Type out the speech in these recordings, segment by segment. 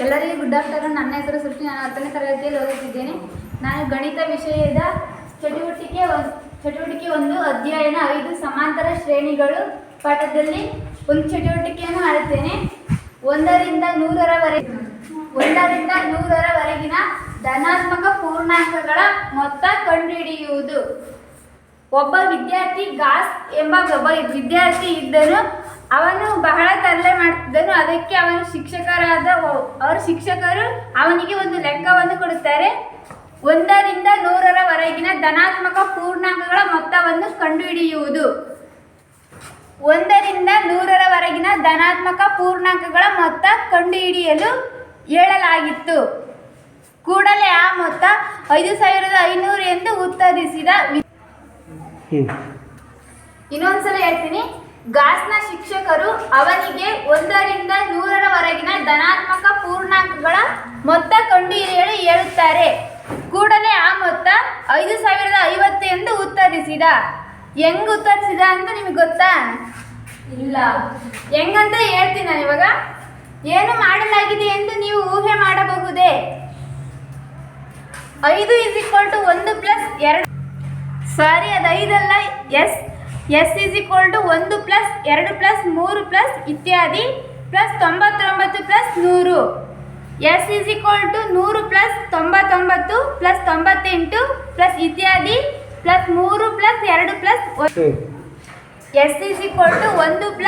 ಎಲ್ಲರಿಗೂ good afternoon. ನನ್ನ ಹೆಸರು ಸೃಷ್ಟಿ. ನಾನು 10ನೇ ತರಗತಿಯಲ್ಲಿ ಓದುತ್ತಿದ್ದೇನೆ. ನಾನು ಗಣಿತ ವಿಷಯದ ಚಟುವಟಿಕೆ 1 ಅಧ್ಯಯನ 5 ಸಮಾಂತರ ಶ್ರೇಣಿಗಳು ಪಾಠದಲ್ಲಿ ಒಂದು ಚಟುವಟಿಕೆಯನ್ನು ಮಾಡುತ್ತೇನೆ. 1 ರಿಂದ 100ರವರೆಗಿನ ಧನಾತ್ಮಕ ಪೂರ್ಣಾಂಕಗಳ ಮೊತ್ತ ಕಂಡುಹಿಡಿಯುವುದು. ಒಬ್ಬ ವಿದ್ಯಾರ್ಥಿ ಗಾಸ್ ಎಂಬ ಒಬ್ಬ ವಿದ್ಯಾರ್ಥಿ ಇದ್ದನು. ಅವನು ಬಹಳ ತರಲೆ ಮಾಡ್ತಿದ್ದನು. ಅದಕ್ಕೆ ಅವರ ಶಿಕ್ಷಕರು ಅವನಿಗೆ ಒಂದು ಲೆಕ್ಕವನ್ನು ಕೊಡುತ್ತಾರೆ. 1 ರಿಂದ 100ರವರೆಗಿನ ಧನಾತ್ಮಕ ಪೂರ್ಣಾಂಕಗಳ ಮೊತ್ತವನ್ನು ಕಂಡುಹಿಡಿಯುವುದು. 1 ರಿಂದ 100ರವರೆಗಿನ ಧನಾತ್ಮಕ ಪೂರ್ಣಾಂಕಗಳ ಮೊತ್ತ ಕಂಡುಹಿಡಿಯಲು ಹೇಳಲಾಗಿತ್ತು. ಕೂಡಲೇ ಆ ಮೊತ್ತ 5500 ಎಂದು ಉತ್ತರಿಸಿದ. ಇನ್ನೊಂದ್ಸಲ ಹೇಳ್ತೀನಿ. ಗಾಸ್ನ ಶಿಕ್ಷಕರು ಅವನಿಗೆ 1 ರಿಂದ 100ರವರೆಗಿನ ಧನಾತ್ಮಕ ಪೂರ್ಣಾಂಕಗಳ ಮೊತ್ತ ಕಂಡುಹಿಡಿಯಲು ಹೇಳುತ್ತಾರೆ. ಕೂಡಲೇ ಆ ಮೊತ್ತ 5050 ಎಂದು ಉತ್ತರಿಸಿದ. ಹೆಂಗ್ ಉತ್ತರಿಸಿದ ಅಂತ ನಿಮಗೆ ಗೊತ್ತಾ? ಇಲ್ಲ. ಹೆಂಗಂತ ಹೇಳ್ತೀನಿ ನಾನು ಇವಾಗ. ಏನು ಮಾಡಲಾಗಿದೆ ಎಂದು ನೀವು ಊಹೆ ಮಾಡಬಹುದೇ? 5 = 1 + 2. ಸಾರಿ, ಅದು 5 ಅಲ್ಲ. S = 1 + 2 + 3 + ಇತ್ಯಾದಿ + 99 + 100. S = 100 + 99 + 98 + ಇತ್ಯಾದಿ + 3 + 2 + 1. S = 1 + 2 +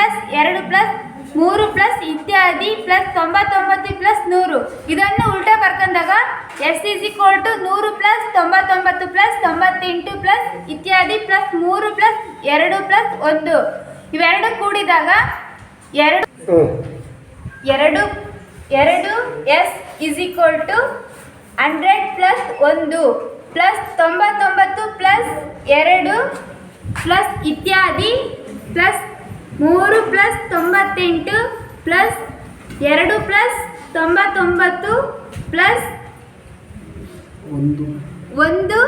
3 + ಇತ್ಯಾದಿ + 99 + 100. ಇದನ್ನು ಉಲ್ಟಾ ಬರ್ಕೊಂಡಾಗ S = 100 + 99 + 98 + ಇತ್ಯಾದಿ + 3 + 2 + 1. ಇವೆರಡು ಕೂಡಿದಾಗ 2 S = 100 + 1 + 99 + 2 + ಇತ್ಯಾದಿ + 3 + 98 + 2 + 99 + 1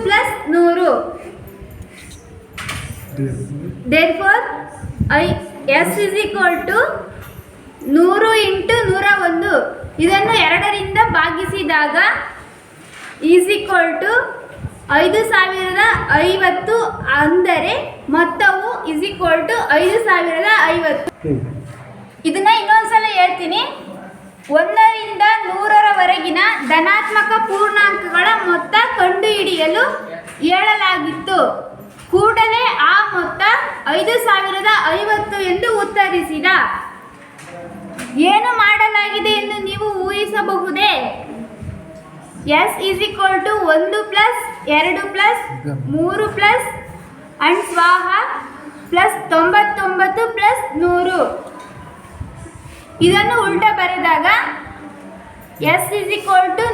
+ 100. Therefore, S = 100 × 101. ಇದನ್ನು 2 ರಿಂದ ಭಾಗಿಸಿದಾಗ = 5050. ಅಂದರೆ ಮೊತ್ತವು = 5050. ಇದನ್ನ ಇನ್ನೊಂದ್ಸಲ ಹೇಳ್ತೀನಿ. 1 ರಿಂದ 100ರವರೆಗಿನ ಧನಾತ್ಮಕ ಪೂರ್ಣಾಂಕಗಳ ಮೊತ್ತ ಕಂಡುಹಿಡಿಯಲು ಹೇಳಲಾಗಿತ್ತು. ಕೂಡಲೇ ಆ ಮೊತ್ತ 5050 ಎಂದು ಉತ್ತರಿಸಿದ. ಏನು ಮಾಡಲಾಗಿದೆ ಎಂದು ನೀವು ಊಹಿಸಬಹುದೇ? S = 1 + 2 + 3 + ಅಂಡ್ ಸ್ವಾಹ + 99 + 100. ಇದನ್ನು ಉಲ್ಟಾ ಬರೆದಾಗ S = 100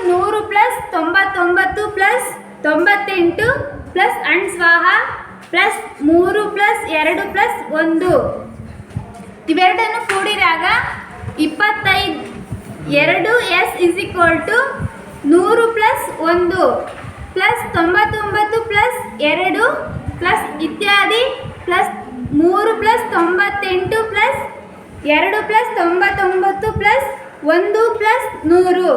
+ 99 + 98 + ಅಂಡ್ ಸ್ವಾಹ + 3 + 2 + 1. ಇವೆರಡನ್ನು ಕೂಡಿದಾಗ 25. 2 S = 100 + 1 + 99 + 2 + ಇತ್ಯಾದಿ + 3 + 98 + 2 + 99 + 1 + 100.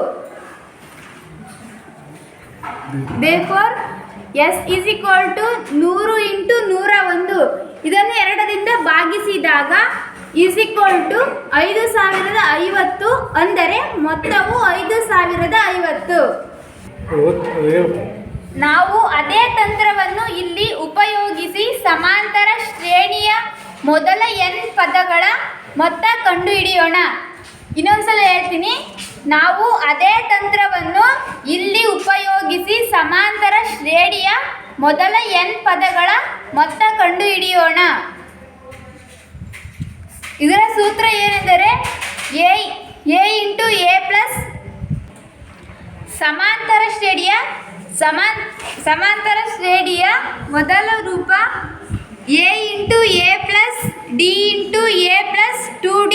Therefore, S = 100 × 101. ಇದನ್ನು 2 ರಿಂದ ಭಾಗಿಸಿದಾಗ = 5050. ಅಂದರೆ ಮೊತ್ತವು 5050. ನಾವು ಅದೇ ತಂತ್ರವನ್ನು ಇಲ್ಲಿ ಉಪಯೋಗಿಸಿ ಸಮಾಂತರ ಶ್ರೇಣಿಯ ಮೊದಲ n ಪದಗಳ ಮೊತ್ತ ಕಂಡುಹಿಡಿಯೋಣ. ಇನ್ನೊಂದ್ಸಲ ಹೇಳ್ತೀನಿ. ನಾವು ಅದೇ ತಂತ್ರವನ್ನು ಇಲ್ಲಿ ಉಪಯೋಗಿಸಿ ಸಮಾಂತರ ಶ್ರೇಣಿಯ ಮೊದಲ n ಪದಗಳ ಮೊತ್ತ ಕಂಡುಹಿಡಿಯೋಣ. ಇದರ ಸೂತ್ರ ಏನೆಂದರೆ A × A+. ಸಮಾಂತರ ಶ್ರೇಣಿಯ ಮೊದಲ ರೂಪ A × A+, D × A+, 2D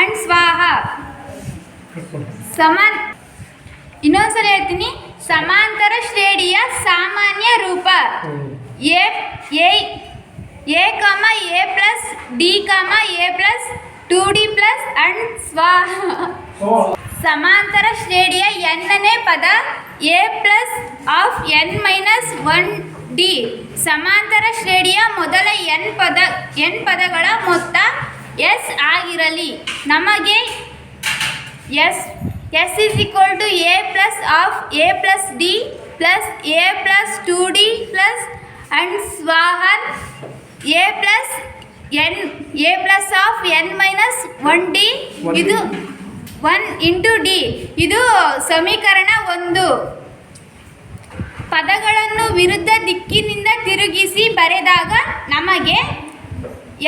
and ಸ್ವಾಹ. ಇನ್ನೊಂದ್ಸಲ ಹೇಳ್ತೀನಿ. ಸಮಾಂತರ ಶ್ರೇಣಿಯ ಸಾಮಾನ್ಯ ರೂಪ A, A, A, D, A+, 2D plus and ಸಮಾಂತರ ಶ್ರೇಣಿಯ ಎನ್ನೇ ಪದ A plus of n minus 1D. ಸಮಾಂತರ ಶ್ರೇಣಿಯ ಮೊದಲ ಎನ್ ಪದಗಳ ಮೊತ್ತ ಎಸ್ ಆಗಿರಲಿ. ನಮಗೆ s is equal to a plus of a plus d plus a plus 2D plus and so on a plus of n minus 1D ಇದು 1 into D. ಇದು ಸಮೀಕರಣ 1. ಪದಗಳನ್ನು ವಿರುದ್ಧ ದಿಕ್ಕಿನಿಂದ ತಿರುಗಿಸಿ ಬರೆದಾಗ ನಮಗೆ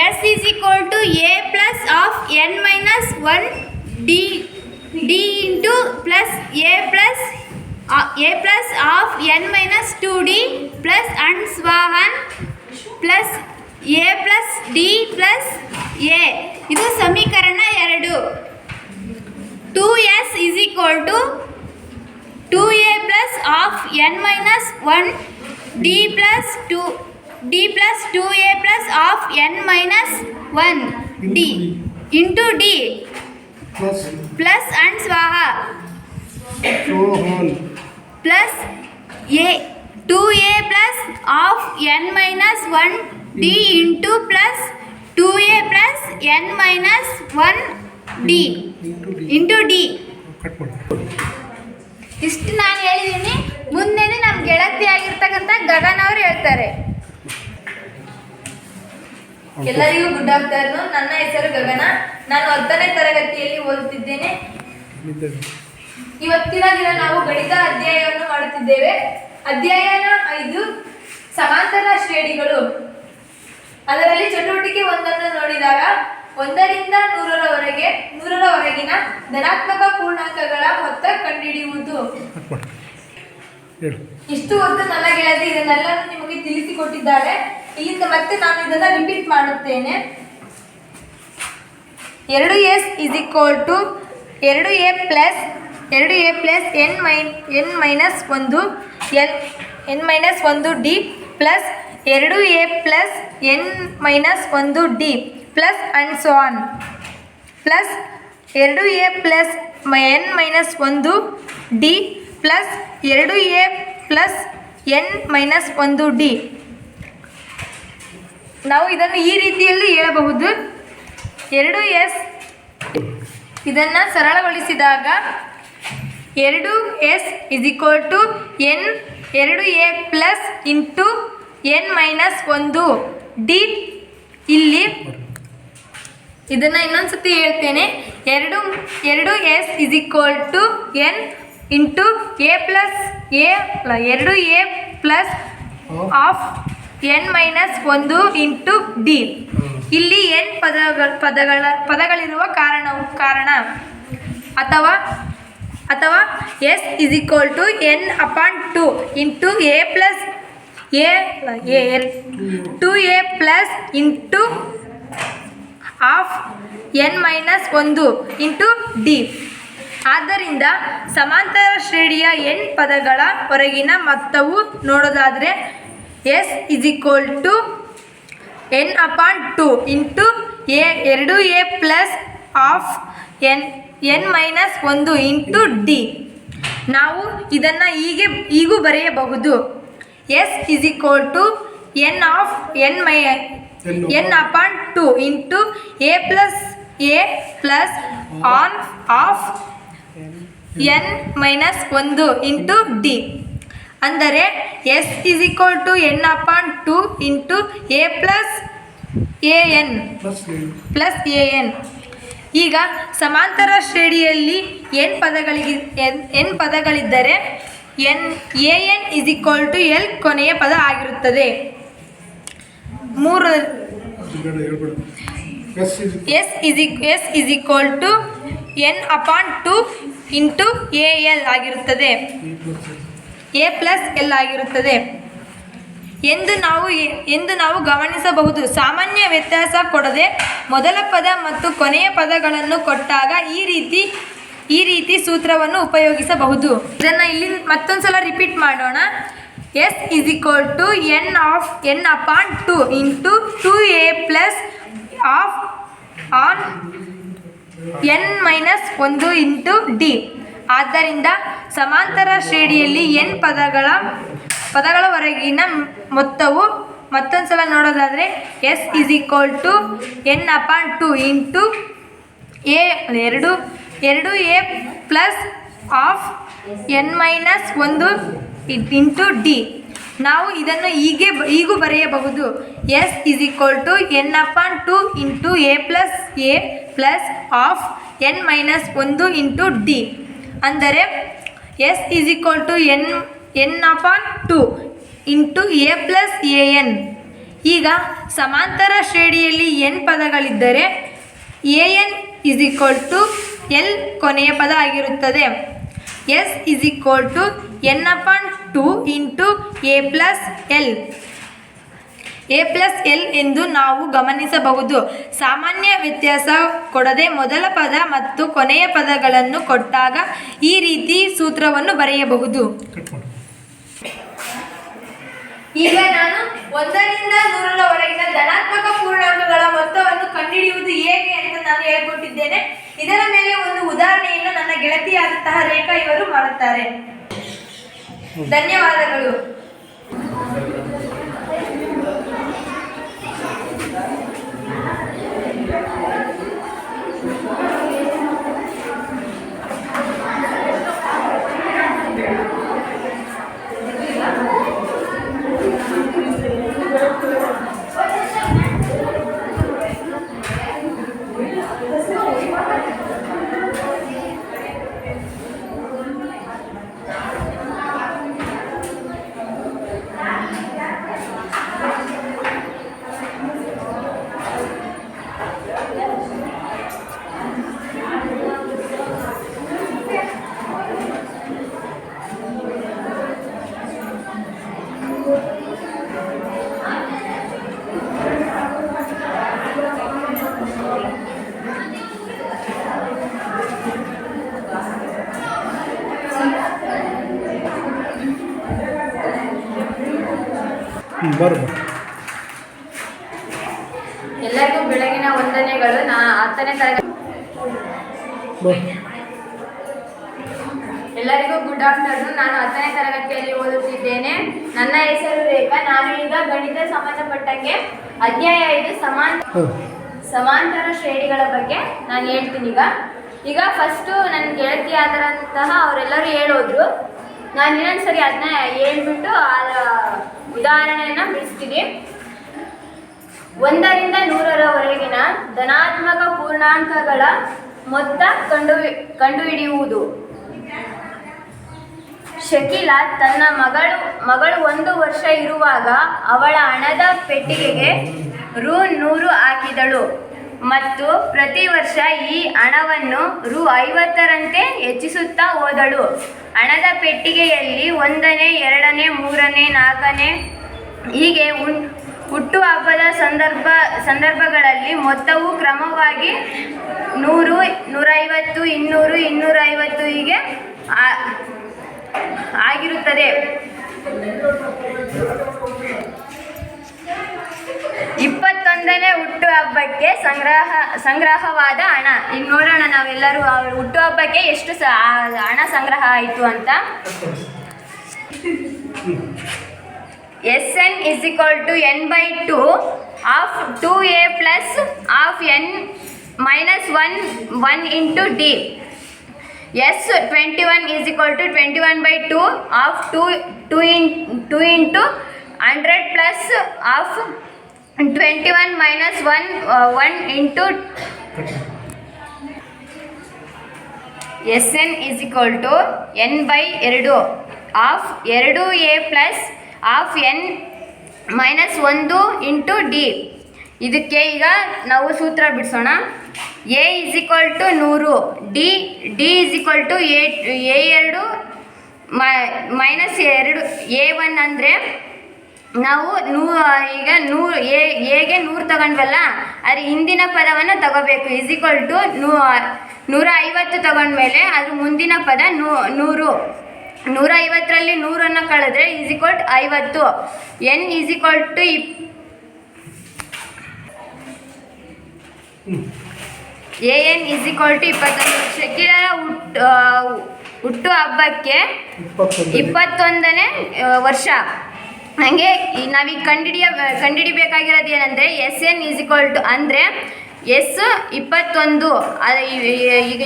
s is equal to a plus of n minus 1D into plus a plus of n minus 2D plus and so on plus a plus d plus a. ಇದು ಸಮೀಕರಣ 2. 2s is equal to 2a plus of n minus 1 d plus 2a plus of n minus 1 d into d plus and swaha plus a 2a plus of n minus 1 d into plus 2a plus n minus 1 d into D. ಇಷ್ಟು ನಾನು ಹೇಳಿದ್ದೀನಿ. ಮುಂದೆನೇ ನಮ್ಮ ಗೆಳತಿ ಆಗಿರ್ತಕ್ಕಂಥ ಗಗನ್ ಅವರು ಹೇಳ್ತಾರೆ. ಎಲ್ಲರಿಗೂ ಗುಡ್ ಆಫ್ಟರ್ನೂನ್. ನನ್ನ ಹೆಸರು ಗಗನ. ನಾನು 10ನೇ ತರಗತಿಯಲ್ಲಿ ಓದುತ್ತಿದ್ದೇನೆ. ಇವತ್ತಿನ ದಿನ ನಾವು ಗಣಿತ ಅಧ್ಯಾಯವನ್ನು ಮಾಡುತ್ತಿದ್ದೇವೆ. ಅಧ್ಯಾಯ 5 ಸಮಾಂತರ ಶ್ರೇಣಿಗಳು. ಅದರಲ್ಲಿ ಚಟುವಟಿಕೆ 1 ನೋಡಿದಾಗ 1ರಿಂದ 100ರವರೆಗಿನ ಧನಾತ್ಮಕ ಪೂರ್ಣಾಂಕಗಳ ಮೊತ್ತ ಕಂಡುಹಿಡಿಯುವುದು. ಇಷ್ಟು ಹೊತ್ತು ನನ್ನ ಗೆಳತಿ ಇದನ್ನೆಲ್ಲ ನಿಮಗೆ ತಿಳಿಸಿಕೊಟ್ಟಿದ್ದಾಳೆ. ಇಲ್ಲಿಂದ ಮತ್ತೆ ನಾನು ಇದನ್ನು ರಿಪೀಟ್ ಮಾಡುತ್ತೇನೆ. 2s is equal to 2a plus n minus 1d plus 2a plus n minus 1d plus and so on plus 2a plus n minus 1d plus 2a plus n minus 1d. ನಾವು ಇದನ್ನು ಈ ರೀತಿಯಲ್ಲಿ ಹೇಳಬಹುದು. 2s ಇದನ್ನು ಸರಳಗೊಳಿಸಿದಾಗ 2s is equal to n 2a plus into n minus 1d. ಇಲ್ಲಿ ಇದನ್ನು ಇನ್ನೊಂದು ಹೇಳ್ತೇನೆ. 2s is equal to n into a plus 2a plus of n minus 1 into d. ಇಲ್ಲಿ n ಪದಗಳಿರುವ ಕಾರಣ ಅಥವಾ s is equal to n upon 2 into a plus 2a plus into of n minus 1 into d. ಆದ್ದರಿಂದ ಸಮಾಂತರ ಶ್ರೇಣಿಯ n ಪದಗಳ ಹೊರಗಿನ ಮೊತ್ತವು ನೋಡೋದಾದರೆ s is equal to n upon 2 into 2a plus of n minus 1 into d. ನಾವು ಇದನ್ನು ಹೀಗೂ ಬರೆಯಬಹುದು. s is equal to n of n upon 2 into a plus on of n minus 1 into d. ಅಂದರೆ s is equal to n upon 2 into a plus an. ಈಗ ಸಮಾಂತರ ಶ್ರೇಣಿಯಲ್ಲಿ n ಪದಗಳಿದ್ದರೆ an is equal to l ಕೊನೆಯ ಪದ ಆಗಿರುತ್ತದೆ. s is equal to n upon 2 into al ಆಗಿರುತ್ತದೆ. a plus l ಆಗಿರುತ್ತದೆ ಎಂದು ನಾವು ಗಮನಿಸಬಹುದು. ಸಾಮಾನ್ಯ ವ್ಯತ್ಯಾಸ ಕೊಡದೆ ಮೊದಲ ಪದ ಮತ್ತು ಕೊನೆಯ ಪದಗಳನ್ನು ಕೊಟ್ಟಾಗ ಈ ರೀತಿ ಸೂತ್ರವನ್ನು ಉಪಯೋಗಿಸಬಹುದು. ಇದನ್ನು ಇಲ್ಲಿ ಮತ್ತೊಂದು ಸಲ ರಿಪೀಟ್ ಮಾಡೋಣ. s is equal to n upon 2 into 2a plus of on n minus 1 into d. ಆದ್ದರಿಂದ ಸಮಾಂತರ ಶ್ರೇಣಿಯಲ್ಲಿ n ಪದಗಳವರೆಗಿನ ಮೊತ್ತವು ಮತ್ತೊಂದು ಸಲ ನೋಡೋದಾದರೆ s is equal to n/2 into ಎರಡು a plus of n minus 1 into d. ನಾವು ಇದನ್ನು ಹೀಗೂ ಬರೆಯಬಹುದು. S is equal to n/2 into a plus of n minus 1 into d. ಅಂದರೆ s is equal to n/2 into a plus an. ಈಗ ಸಮಾಂತರ ಶ್ರೇಣಿಯಲ್ಲಿ n ಪದಗಳಿದ್ದರೆ an is equal to l ಕೊನೆಯ ಪದ ಆಗಿರುತ್ತದೆ. S is equal to n/2 into a plus l ಎಂದು ನಾವು ಗಮನಿಸಬಹುದು. ಸಾಮಾನ್ಯ ವ್ಯತ್ಯಾಸ ಕೊಡದೆ ಮೊದಲ ಪದ ಮತ್ತು ಕೊನೆಯ ಪದಗಳನ್ನು ಕೊಟ್ಟಾಗ ಈ ರೀತಿ ಸೂತ್ರವನ್ನು ಬರೆಯಬಹುದು. ಈಗ ನಾನು 1ರಿಂದ 100ರವರೆಗಿನ ಧನಾತ್ಮಕ ಪೂರ್ಣಾಂಕಗಳ ಮೊತ್ತವನ್ನು ಕಂಡುಹಿಡಿಯುವುದು ಹೇಗೆ ಅಂತ ನಾನು ಹೇಳಿಕೊಟ್ಟಿದ್ದೇನೆ. ಇದರ ಮೇಲೆ ಒಂದು ಉದಾಹರಣೆಯನ್ನು ನನ್ನ ಗೆಳತಿಯಾದಂತಹ ರೇಖಾ ಇವರು ಮಾಡುತ್ತಾರೆ. ಧನ್ಯವಾದಗಳು. ಎಲ್ಲರಿಗೂ ಬೆಳಗಿನ ವಂದನೆಗಳು. ಎಲ್ಲರಿಗೂ ಗುಡ್ ಆಫ್ಟರ್ನೂನ್. ನಾನು 10ನೇ ತರಗತಿಯಲ್ಲಿ ಓದುತ್ತಿದ್ದೇನೆ. ನನ್ನ ಹೆಸರು ರೇಖಾ. ನಾನು ಈಗ ಗಣಿತ ಸಂಬಂಧಪಟ್ಟಂಗೆ ಅಧ್ಯಾಯ 5 ಸಮಾಂತರ ಶ್ರೇಣಿಗಳ ಬಗ್ಗೆ ನಾನು ಹೇಳ್ತೀನಿ. ಈಗ ಫಸ್ಟು ನನ್ನ ಗೆಳತಿಯಾದಂತಹ ಅವರೆಲ್ಲರೂ ಹೇಳೋದ್ರು. ನಾನು ಇನ್ನೊಂದ್ಸರಿ ಅದನ್ನ ಹೇಳ್ಬಿಟ್ಟು ಉದಾಹರಣೆಯನ್ನು ಬಿಡಿಸ್ತೀನಿ. 1ರಿಂದ 100ರವರೆಗಿನ ಧನಾತ್ಮಕ ಪೂರ್ಣಾಂಕಗಳ ಮೊತ್ತ ಕಂಡುಹಿಡಿಯುವುದು. ಶಕೀಲಾ ತನ್ನ ಮಗಳು 1 ವರ್ಷ ಇರುವಾಗ ಅವಳ ಹಣದ ಪೆಟ್ಟಿಗೆಗೆ ರೂ. 100 ಹಾಕಿದಳು ಮತ್ತು ಪ್ರತಿ ವರ್ಷ ಈ ಹಣವನ್ನು ರೂ. 50ರಂತೆ ಹೆಚ್ಚಿಸುತ್ತಾ ಹೋದಳು. ಹಣದ ಪೆಟ್ಟಿಗೆಯಲ್ಲಿ 1ನೇ, 2ನೇ, 3ನೇ, 4ನೇ ಹೀಗೆ ಹುಟ್ಟುಹಬ್ಬದ ಸಂದರ್ಭಗಳಲ್ಲಿ ಮೊತ್ತವು ಕ್ರಮವಾಗಿ 100, 150, 200, 250 ಹೀಗೆ ಆಗಿರುತ್ತದೆ. 21ನೇ ಹುಟ್ಟುಹಬ್ಬಕ್ಕೆ ಸಂಗ್ರಹವಾದ ಹಣ. ಈಗ ನೋಡೋಣ ನಾವೆಲ್ಲರೂ ಹುಟ್ಟುಹಬ್ಬಕ್ಕೆ ಎಷ್ಟು ಹಣ ಸಂಗ್ರಹ ಆಯಿತು ಅಂತ. Sn is equal to n/2 of 2a plus of n minus 1 into d. S21 is equal to 21/2 of 2 into 100 plus of 21 minus 1 into Sn is equal to n/2 of 2a plus of n minus 1 into d. ಇದಕ್ಕೆ ಈಗ ನಾವು ಸೂತ್ರ ಬಿಡಿಸೋಣ. a is equal to 100, d is equal to a2 minus 2 a1 ಅಂದರೆ ನಾವು ಈಗ 100 ತಗೊಂಡ್ವಲ್ಲ, ಅದ್ರ ಹಿಂದಿನ ಪದವನ್ನು ತಗೋಬೇಕು. ಇಸ್ ಈಕ್ವಲ್ ಟು 150 ತಗೊಂಡ್ಮೇಲೆ ಅದ್ರ ಮುಂದಿನ ಪದ 100. 150ರಲ್ಲಿ 100 ಕಳೆದ್ರೆ is equal to 50. n is equal to AN = 21 ಶಕೀಲರ ಹುಟ್ಟು ಹಬ್ಬಕ್ಕೆ 21ನೇ ವರ್ಷ. ಹಾಗೆ ನಾವೀಗ ಕಂಡುಹಿಡಿಬೇಕಾಗಿರೋದು ಏನಂದರೆ SN = ಅಂದರೆ S 21 ಈಗ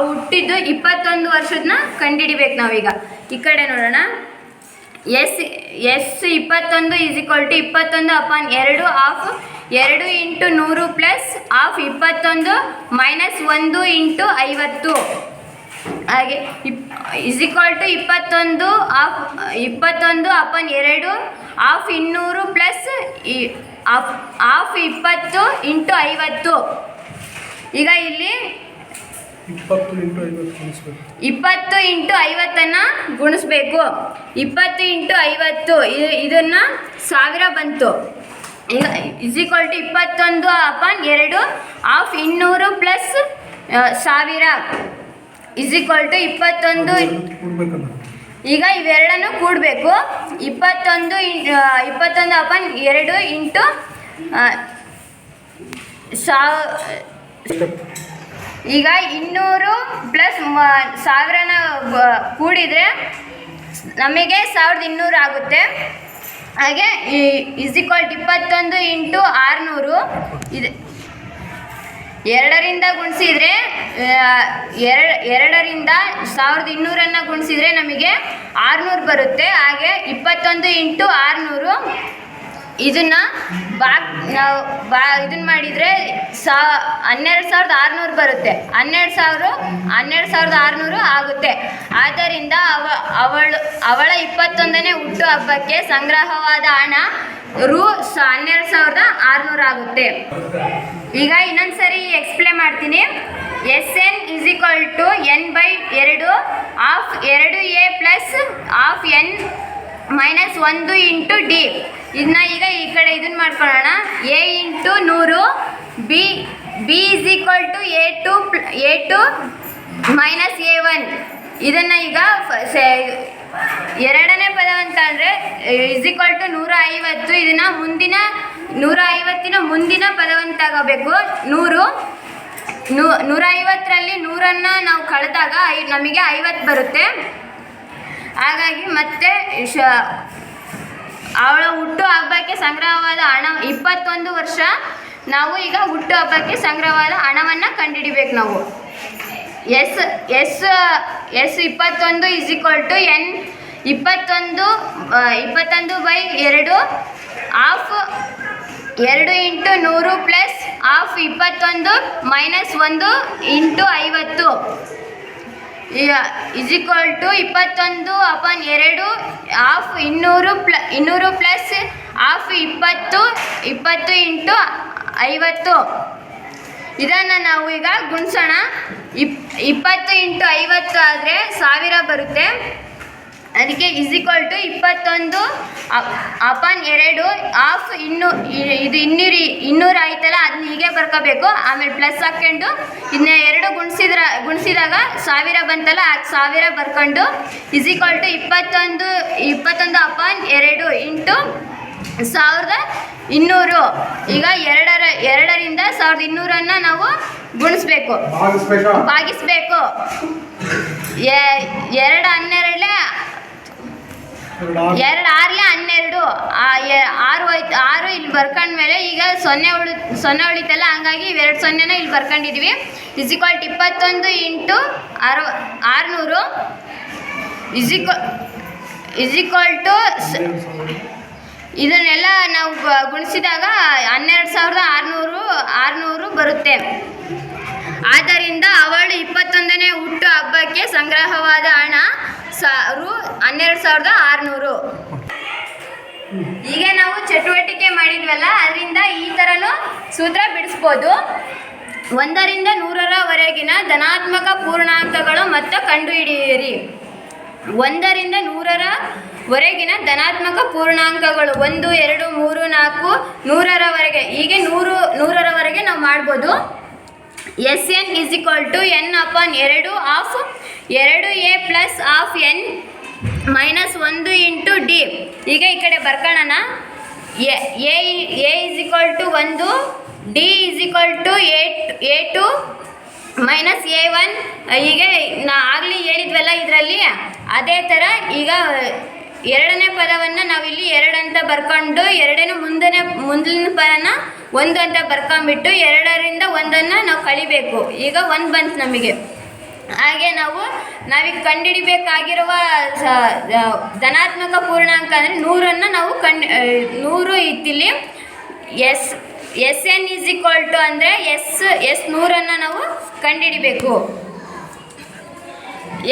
ಹುಟ್ಟಿದ್ದು 21 ವರ್ಷದನ್ನ ಕಂಡುಹಿಡಿಬೇಕು ನಾವೀಗ. ಈ ಕಡೆ ನೋಡೋಣ. S 21 = 21/2 of 2 × 100 plus of 21 minus 1 × 50 ಹಾಗೆ =21/2 ಆಫ್ 200 ಪ್ಲಸ್ ಆಫ್ 20 × 50. ಈಗ ಇಲ್ಲಿ 20 × 50 ಗುಣಿಸ್ಬೇಕು. 20 × 50 ಇದನ್ನ 1000 ಬಂತು. ಈಗ =21/2 ಆಫ್ 200 ಪ್ಲಸ್ 1000 =21. ಈಗ ಇವೆರಡನ್ನು ಕೂಡಬೇಕು. 21/2 ಇಂಟು ಈಗ 200 ಪ್ಲಸ್ 1000ನ ಕೂಡಿದರೆ ನಮಗೆ 1200 ಆಗುತ್ತೆ. ಹಾಗೆ =21 × 600 ಇದೆ. 2ರಿಂದ ಗುಣಿಸಿದರೆ 2ರಿಂದ 1200 ಗುಣಿಸಿದರೆ ನಮಗೆ 600 ಬರುತ್ತೆ. ಹಾಗೆ 21 × 600 ಇದನ್ನು ಇದನ್ನು ಮಾಡಿದರೆ 12600 ಬರುತ್ತೆ. 12600 ಆಗುತ್ತೆ. ಆದ್ದರಿಂದ ಅವಳ 21ನೇ ಹುಟ್ಟು ಹಬ್ಬಕ್ಕೆ ಸಂಗ್ರಹವಾದ ಹಣ ರು 12600 ಆಗುತ್ತೆ. ಈಗ ಇನ್ನೊಂದ್ಸರಿ ಎಕ್ಸ್ಪ್ಲೇನ್ ಮಾಡ್ತೀನಿ. SN = n/2 of 2a plus of n minus 1 × d. ಇದನ್ನ ಈಗ ಈ ಕಡೆ ಇದನ್ನು ಮಾಡ್ಕೊಳ್ಳೋಣ. A × 100 b = a2 - a1. ಇದನ್ನು ಈಗ ಎರಡನೇ ಪದ ಅಂತ ಅಂದರೆ =150. ಇದನ್ನು ಮುಂದಿನ 150ನ ಮುಂದಿನ ಪದವಂತಾಗಬೇಕು. 150ರಲ್ಲಿ 100ನ್ನು ನಾವು ಕಳೆದಾಗ ನಮಗೆ 50 ಬರುತ್ತೆ. ಹಾಗಾಗಿ ಮತ್ತೆ ಅವಳ ಹುಟ್ಟು ಹಬ್ಬಕ್ಕೆ ಸಂಗ್ರಹವಾದ ಹಣ 21 ವರ್ಷ. ನಾವು ಈಗ ಹುಟ್ಟು ಹಬ್ಬಕ್ಕೆ ಸಂಗ್ರಹವಾದ ಹಣವನ್ನು ಕಂಡುಹಿಡಿಬೇಕು ನಾವು. S 21 n 21/2 of 2 × 100 plus of 21 minus 1 × 50 =21/2 of 200 plus of 20 × 50. ಇದನ್ನು ನಾವು ಈಗ ಗುಣಿಸೋಣ. 20 × 50 ಆದರೆ 1000 ಬರುತ್ತೆ. ಅದಕ್ಕೆ =21/2 ಆಫ್ ಇದು 200 ಆಯ್ತಲ್ಲ, ಅದನ್ನ ಹೀಗೆ ಬರ್ಕೋಬೇಕು. ಆಮೇಲೆ ಪ್ಲಸ್ ಹಾಕ್ಕೊಂಡು ಇದನ್ನ 2 ಗುಣಿಸಿದಾಗ 1000 ಬಂತಲ್ಲ, ಅದು 1000 ಬರ್ಕೊಂಡು =21/2 × 1200. ಈಗ 2ರಿಂದ 1200 ನಾವು ಗುಣಿಸ್ಬೇಕು, ಭಾಗಿಸ್ಬೇಕು. 2 12 2 6 12 6 ಇಲ್ಲಿ ಬರ್ಕೊಂಡ್ಮೇಲೆ ಈಗ 0 ಉಳಿತಲ್ಲ, ಹಂಗಾಗಿ 2 0ನ ಇಲ್ಲಿ ಬರ್ಕೊಂಡಿದ್ವಿ. =21 × 600 ಇದನ್ನೆಲ್ಲ ನಾವು ಗುಣಿಸಿದಾಗ 12600 ಬರುತ್ತೆ. ಆದ್ದರಿಂದ ಅವಳು 21ನೇ ಹುಟ್ಟು ಹಬ್ಬಕ್ಕೆ ಸಂಗ್ರಹವಾದ ಹಣ ರು 12600. ಈಗ ನಾವು ಚಟುವಟಿಕೆ ಮಾಡಿದ್ವಲ್ಲ, ಅದರಿಂದ ಈ ಥರನೂ ಸೂತ್ರ ಬಿಡಿಸ್ಬೋದು. 1ರಿಂದ 100ರವರೆಗಿನ ಧನಾತ್ಮಕ ಪೂರ್ಣಾಂಕಗಳು ಮತ್ತು ಕಂಡುಹಿಡಿಯಿರಿ. 1ರಿಂದ 100ರವರೆಗಿನ ಧನಾತ್ಮಕ ಪೂರ್ಣಾಂಕಗಳು 1 2 3 4 100ರವರೆಗೆ, ಹೀಗೆ 100ರವರೆಗೆ ನಾವು ಮಾಡ್ಬೋದು. SN = n/2 of 2a plus of n minus 1 × d. ಈಗ ಈ ಕಡೆ ಬರ್ಕೊಳ್ಳೋಣ. a = 1, d = a2 minus A1 ಹೀಗೆ ನಾ ಆಗಲಿ ಹೇಳಿದ್ವಲ್ಲ ಇದರಲ್ಲಿ ಅದೇ ಥರ ಈಗ ಎರಡನೇ ಪದವನ್ನು ನಾವಿಲ್ಲಿ 2 ಅಂತ ಬರ್ಕೊಂಡು ಎರಡನೇ ಮುಂದಿನ ಪದನ 1 ಅಂತ ಬರ್ಕೊಂಬಿಟ್ಟು 2ರಿಂದ 1 ನಾವು ಕಳಿಬೇಕು. ಈಗ 1 ಬಂತು ನಮಗೆ. ಹಾಗೆ ನಾವೀಗ ಕಂಡುಹಿಡಿಬೇಕಾಗಿರುವ ಧನಾತ್ಮಕ ಪೂರ್ಣಾಂಕ ಅಂದರೆ 100 ನಾವು 100 ಇತ್ತಿಲ್ಲಿ SN ಈಸ್ ಈಕ್ವಲ್ ಟು ಅಂದರೆ ಎಸ್ 100 ನಾವು ಕಂಡುಹಿಡಿಬೇಕು.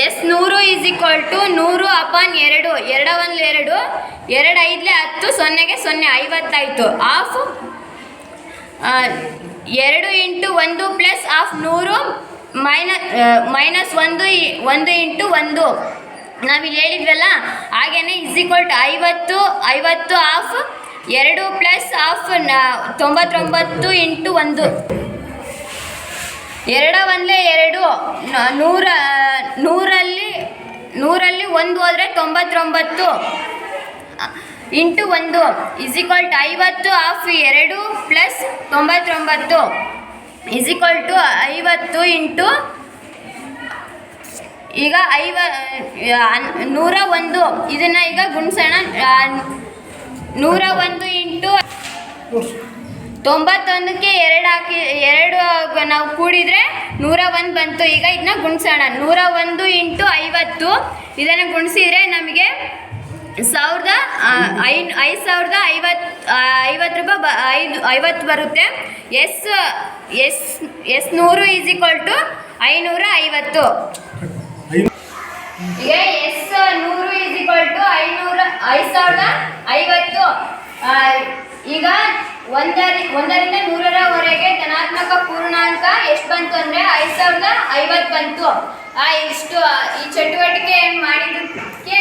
S100 ಈಸ್ ಈಕ್ವಲ್ ಟು 100/2 2 1 2 2 5 10 0ಗೆ 0 50 ಆಯಿತು. Of 2 into 1 plus of 100 minus 1 into 1 ನಾವಿಲ್ಲಿ ಹೇಳಿದ್ವಲ್ಲ ಹಾಗೇನೆ is equal to 50 of 2 plus of 99 into 1 2 1 2 100ರಲ್ಲಿ 1 ಹೋದರೆ 99 into 1 is equal to 50 of 2 plus 99 is equal to 50 into ಈಗ 101 ಇದನ್ನು ಈಗ ಗುಣಿಸೋಣ. 101 ಇಂಟು 91ಕ್ಕೆ 2 ಹಾಕಿ 2 ನಾವು ಕೂಡಿದರೆ 101 ಬಂತು. ಈಗ ಇದನ್ನ ಗುಣಿಸೋಣ. 101 ಇಂಟು 50 ಇದನ್ನು ಗುಣಿಸಿದರೆ ನಮಗೆ 5,050 ರೂಪಾಯಿ 50 ಬರುತ್ತೆ. S100 is equal to 550. ಈಗ S100 ಈಸ್ ಈಕ್ವಲ್ ಟು 5,050. ಈಗ 1ರಿಂದ 100ರವರೆಗೆ ಧನಾತ್ಮಕ ಪೂರ್ಣಾಂಕ ಎಷ್ಟು ಬಂತು ಅಂದರೆ 5,050 ಬಂತು. ಇಷ್ಟು ಈ ಚಟುವಟಿಕೆ ಮಾಡಿದ್ದಕ್ಕೆ